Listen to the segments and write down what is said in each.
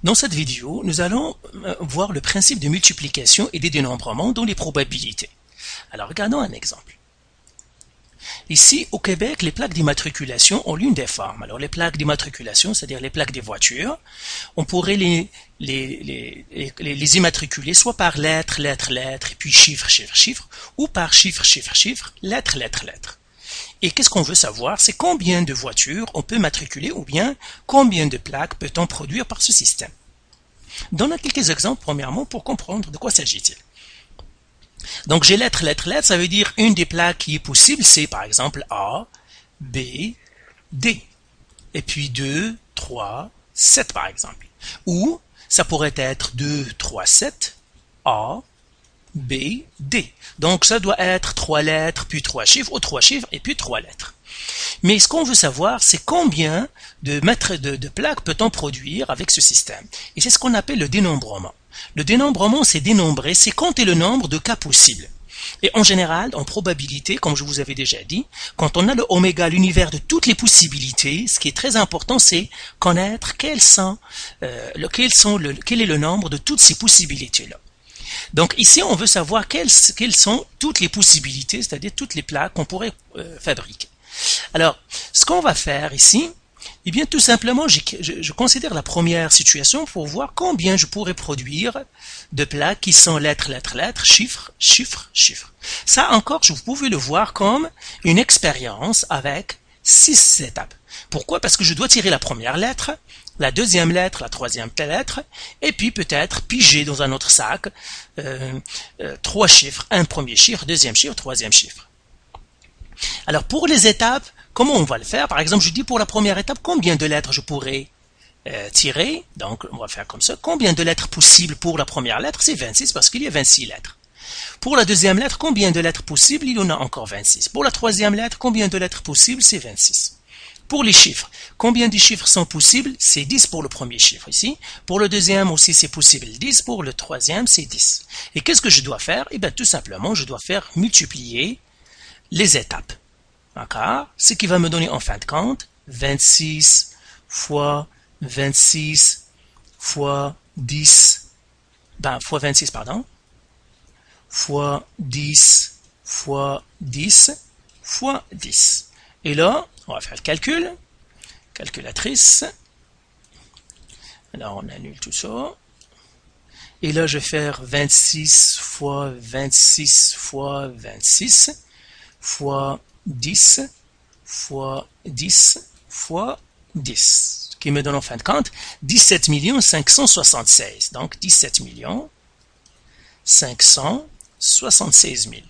Dans cette vidéo, nous allons voir le principe de multiplication et de dénombrement dans les probabilités. Alors, regardons un exemple. Ici, au Québec, les plaques d'immatriculation ont l'une des formes. Alors, les plaques d'immatriculation, c'est-à-dire les plaques des voitures, on pourrait les immatriculer soit par lettre, lettre, lettre, et puis chiffre, chiffre, chiffre, ou par chiffre, chiffre, chiffre, lettre, lettre, lettre. Et qu'est-ce qu'on veut savoir? C'est combien de voitures on peut matriculer ou bien combien de plaques peut-on produire par ce système. Donnons quelques exemples, premièrement, pour comprendre de quoi s'agit-il. Donc, j'ai lettre, lettre, lettre, ça veut dire une des plaques qui est possible, c'est par exemple A, B, D. Et puis 2, 3, 7 par exemple. Ou, ça pourrait être 2, 3, 7, A, B, D. Donc, ça doit être 3 lettres, puis 3 chiffres, ou 3 chiffres, et puis 3 lettres. Mais ce qu'on veut savoir, c'est combien de plaques peut-on produire avec ce système. Et c'est ce qu'on appelle le dénombrement. Le dénombrement, c'est dénombrer, c'est compter le nombre de cas possibles. Et en général, en probabilité, comme je vous avais déjà dit, quand on a le oméga, l'univers de toutes les possibilités, ce qui est très important, c'est connaître quel est le nombre de toutes ces possibilités-là. Donc ici, on veut savoir quelles sont toutes les possibilités, c'est-à-dire toutes les plaques qu'on pourrait fabriquer. Alors, ce qu'on va faire ici, eh bien tout simplement, je considère la première situation pour voir combien je pourrais produire de plaques qui sont lettres, lettres, lettres, chiffres, chiffres, chiffres. Ça encore, vous pouvez le voir comme une expérience avec 6 étapes. Pourquoi? Parce que je dois tirer la première lettre, la deuxième lettre, la troisième lettre, et puis peut-être piger dans un autre sac 3 chiffres, un premier chiffre, deuxième chiffre, troisième chiffre. Alors pour les étapes, comment on va le faire? Par exemple, je dis pour la première étape, combien de lettres je pourrais tirer? Donc on va faire comme ça. Combien de lettres possibles pour la première lettre? C'est 26 parce qu'il y a 26 lettres. Pour la deuxième lettre, combien de lettres possibles? Il y en a encore 26. Pour la troisième lettre, combien de lettres possibles? C'est 26. Pour les chiffres, combien de chiffres sont possibles? C'est 10 pour le premier chiffre ici. Pour le deuxième aussi, c'est possible 10. Pour le troisième, c'est 10. Et qu'est-ce que je dois faire? Eh bien, tout simplement, je dois faire multiplier les étapes. D'accord? Ce qui va me donner en fin de compte 26 fois 26 fois 10, fois 26, pardon, fois 10 fois 10 fois 10. Et là, on va faire le calcul. Calculatrice. Alors, on annule tout ça. Et là, je vais faire 26 fois 26 fois 26 fois 10 fois 10 fois 10, qui me donne en fin de compte 17 576. Donc 17 576 000.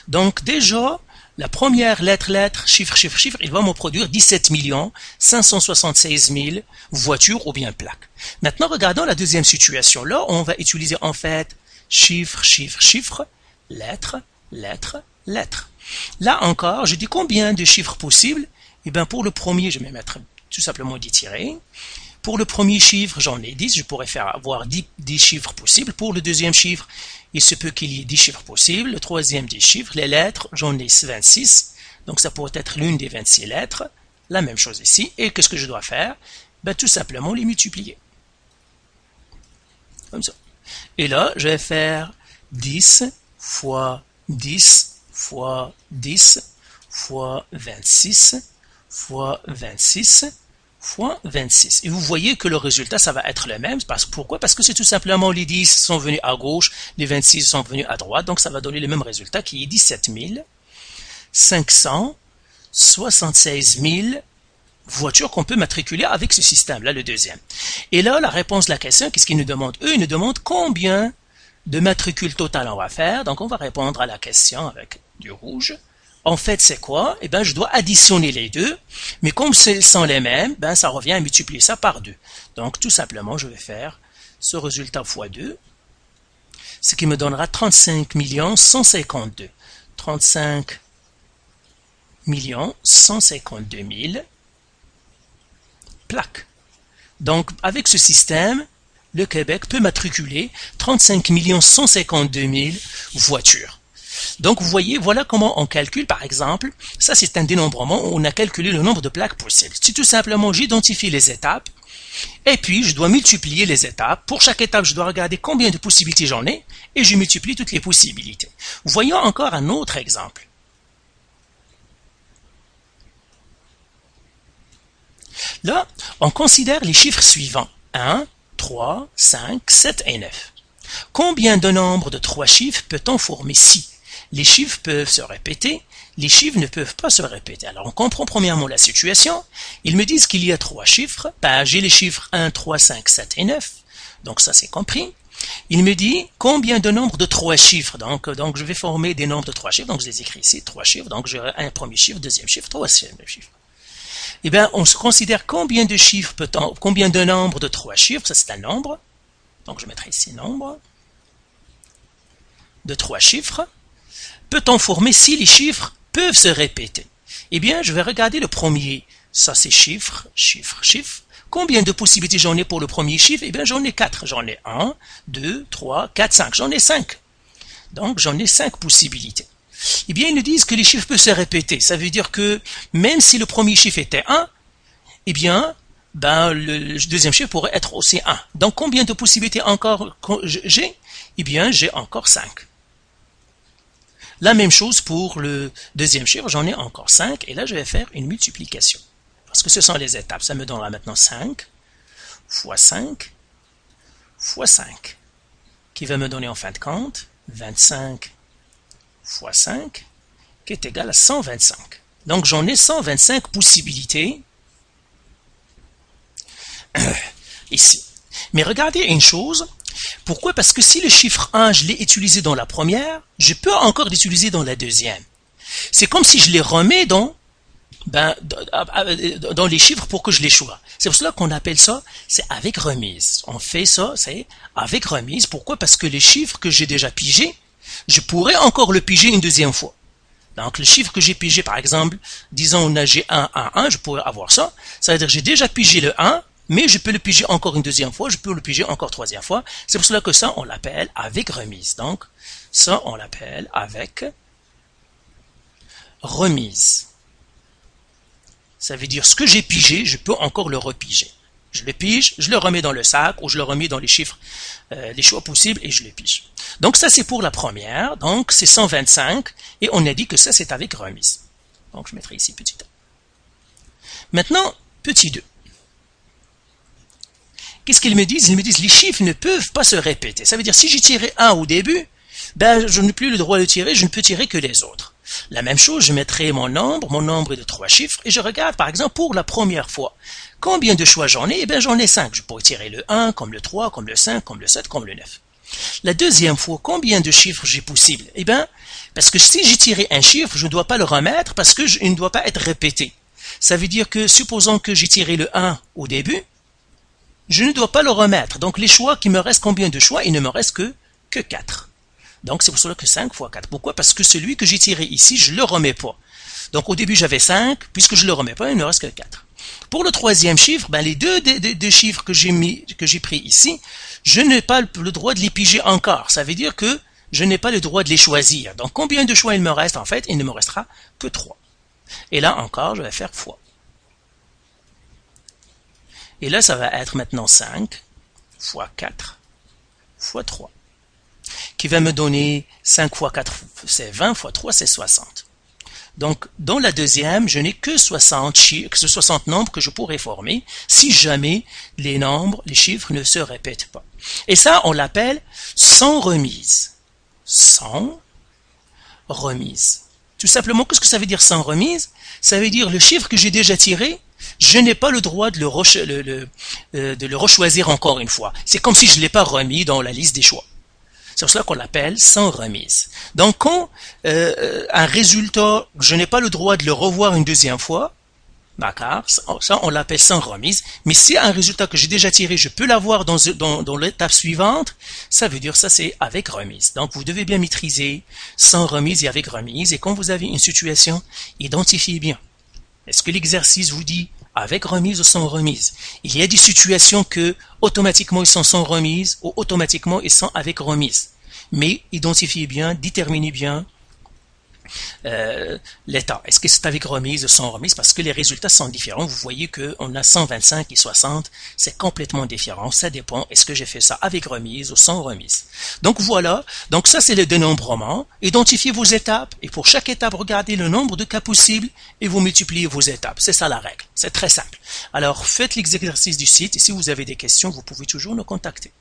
Donc déjà, la première lettre, chiffre, chiffre, chiffre, il va me produire 17 576 000 voitures ou bien plaques. Maintenant, regardons la deuxième situation. Là, on va utiliser en fait chiffre, chiffre, chiffre, lettre, lettre, lettre. Là encore, je dis combien de chiffres possibles? Eh bien, pour le premier, je vais mettre tout simplement 10 tirés. Pour le premier chiffre, j'en ai 10, je pourrais avoir 10 chiffres possibles. Pour le deuxième chiffre, il se peut qu'il y ait 10 chiffres possibles. Le troisième, 10 chiffres. Les lettres, j'en ai 26. Donc, ça pourrait être l'une des 26 lettres. La même chose ici. Et qu'est-ce que je dois faire? Ben, tout simplement les multiplier. Comme ça. Et là, je vais faire 10 fois 10 fois 10 fois 26 fois 26 fois 26. Et vous voyez que le résultat, ça va être le même. Pourquoi? Parce que c'est tout simplement les 10 sont venus à gauche, les 26 sont venus à droite, donc ça va donner le même résultat qui est 17 576 000 voitures qu'on peut matriculer avec ce système-là, le deuxième. Et là, la réponse de la question, qu'est-ce qu'ils nous demandent? Eux, ils nous demandent combien de matricule total on va faire. Donc, on va répondre à la question avec du rouge. En fait, c'est quoi? Eh bien, je dois additionner les deux, mais comme ce sont les mêmes, ben, ça revient à multiplier ça par 2. Donc, tout simplement, je vais faire ce résultat fois 2, ce qui me donnera 35 152. 35 152 000 plaques. Donc, avec ce système, le Québec peut matriculer 35 152 000 voitures. Donc vous voyez, voilà comment on calcule par exemple, ça c'est un dénombrement où on a calculé le nombre de plaques possibles. C'est tout simplement j'identifie les étapes et puis je dois multiplier les étapes. Pour chaque étape, je dois regarder combien de possibilités j'en ai et je multiplie toutes les possibilités. Voyons encore un autre exemple. Là, on considère les chiffres suivants. 1, 3, 5, 7 et 9. Combien de nombres de 3 chiffres peut-on former si les chiffres peuvent se répéter, les chiffres ne peuvent pas se répéter? Alors on comprend premièrement la situation. Ils me disent qu'il y a 3 chiffres. Ben, j'ai les chiffres 1, 3, 5, 7 et 9. Donc ça c'est compris. Il me dit combien de nombres de 3 chiffres. Donc je vais former des nombres de 3 chiffres. Donc je les écris ici, 3 chiffres. Donc j'aurai un premier chiffre, deuxième chiffre, troisième chiffre. Eh bien, on se considère combien de chiffres peut-on, combien de nombres de 3 chiffres, ça c'est un nombre. Donc je mettrai ici nombre de 3 chiffres. Peut-on former si les chiffres peuvent se répéter? Eh bien, je vais regarder le premier. Ça c'est chiffre, chiffre, chiffre. Combien de possibilités j'en ai pour le premier chiffre? Eh bien, j'en ai 4. J'en ai 1, 2, 3, 4, 5. J'en ai 5. Donc, j'en ai 5 possibilités. Eh bien, ils nous disent que les chiffres peuvent se répéter. Ça veut dire que même si le premier chiffre était 1, eh bien, le deuxième chiffre pourrait être aussi 1. Donc, combien de possibilités encore j'ai? Eh bien, j'ai encore 5. La même chose pour le deuxième chiffre, j'en ai encore 5. Et là, je vais faire une multiplication. Parce que ce sont les étapes. Ça me donnera maintenant 5 fois 5 fois 5. Qui va me donner en fin de compte 25 fois 5, qui est égal à 125. Donc j'en ai 125 possibilités ici. Mais regardez une chose. Pourquoi? Parce que si le chiffre 1, je l'ai utilisé dans la première, je peux encore l'utiliser dans la deuxième. C'est comme si je les remets dans les chiffres pour que je les choisis. C'est pour cela qu'on appelle ça, c'est avec remise. On fait ça, c'est avec remise. Pourquoi? Parce que les chiffres que j'ai déjà pigés, je pourrais encore le piger une deuxième fois. Donc le chiffre que j'ai pigé, par exemple, disons j'ai 1, 1, 1, je pourrais avoir ça. Ça veut dire que j'ai déjà pigé le 1, mais je peux le piger encore une deuxième fois, je peux le piger encore une troisième fois. C'est pour cela que ça, on l'appelle avec remise. Donc ça, on l'appelle avec remise. Ça veut dire ce que j'ai pigé, je peux encore le repiger. Je le pige, je le remets dans le sac ou je le remets dans les chiffres, les choix possibles et je le pige. Donc ça c'est pour la première, donc c'est 125 et on a dit que ça c'est avec remise. Donc je mettrai ici petit 1. Maintenant, petit 2. Qu'est-ce qu'ils me disent? Ils me disent les chiffres ne peuvent pas se répéter. Ça veut dire si j'ai tiré 1 au début, je n'ai plus le droit de tirer, je ne peux tirer que les autres. La même chose, je mettrai mon nombre est de 3 chiffres, et je regarde par exemple pour la première fois. Combien de choix j'en ai? Eh bien j'en ai 5. Je pourrais tirer le 1, comme le 3, comme le 5, comme le 7, comme le 9. La deuxième fois, combien de chiffres j'ai possible? Eh bien, parce que si j'ai tiré un chiffre, je ne dois pas le remettre parce que il ne doit pas être répété. Ça veut dire que, supposons que j'ai tiré le 1 au début, je ne dois pas le remettre. Donc les choix qui me restent, combien de choix? Il ne me reste que 4. Donc c'est pour cela que 5 fois 4. Pourquoi? Parce que celui que j'ai tiré ici, je ne le remets pas. Donc au début j'avais 5, puisque je ne le remets pas, il ne reste que 4. Pour le troisième chiffre, les deux chiffres que j'ai pris ici, je n'ai pas le droit de les piger encore. Ça veut dire que je n'ai pas le droit de les choisir. Donc combien de choix il me reste? En fait, il ne me restera que 3. Et là encore, je vais faire fois. Et là, ça va être maintenant 5 fois 4 fois 3. Qui va me donner 5 fois 4, c'est 20, fois 3, c'est 60. Donc, dans la deuxième, je n'ai que 60 nombres que je pourrais former si jamais les chiffres ne se répètent pas. Et ça, on l'appelle sans remise. Sans remise. Tout simplement, qu'est-ce que ça veut dire sans remise? Ça veut dire le chiffre que j'ai déjà tiré, je n'ai pas le droit de le rechoisir encore une fois. C'est comme si je ne l'ai pas remis dans la liste des choix. C'est pour cela qu'on l'appelle sans remise. Donc, quand un résultat, je n'ai pas le droit de le revoir une deuxième fois, d'accord, ça on l'appelle sans remise, mais si un résultat que j'ai déjà tiré, je peux l'avoir dans l'étape suivante, ça veut dire ça c'est avec remise. Donc, vous devez bien maîtriser sans remise et avec remise, et quand vous avez une situation, identifiez bien. Est-ce que l'exercice vous dit avec remise ou sans remise? Il y a des situations que automatiquement ils sont sans remise ou automatiquement ils sont avec remise. Mais identifiez bien, déterminez bien l'état. Est-ce que c'est avec remise ou sans remise? Parce que les résultats sont différents. Vous voyez qu'on a 125 et 60. C'est complètement différent. Ça dépend. Est-ce que j'ai fait ça avec remise ou sans remise? Donc voilà. Donc ça, c'est le dénombrement. Identifiez vos étapes. Et pour chaque étape, regardez le nombre de cas possibles et vous multipliez vos étapes. C'est ça la règle. C'est très simple. Alors, faites l'exercice du site. Et si vous avez des questions, vous pouvez toujours nous contacter.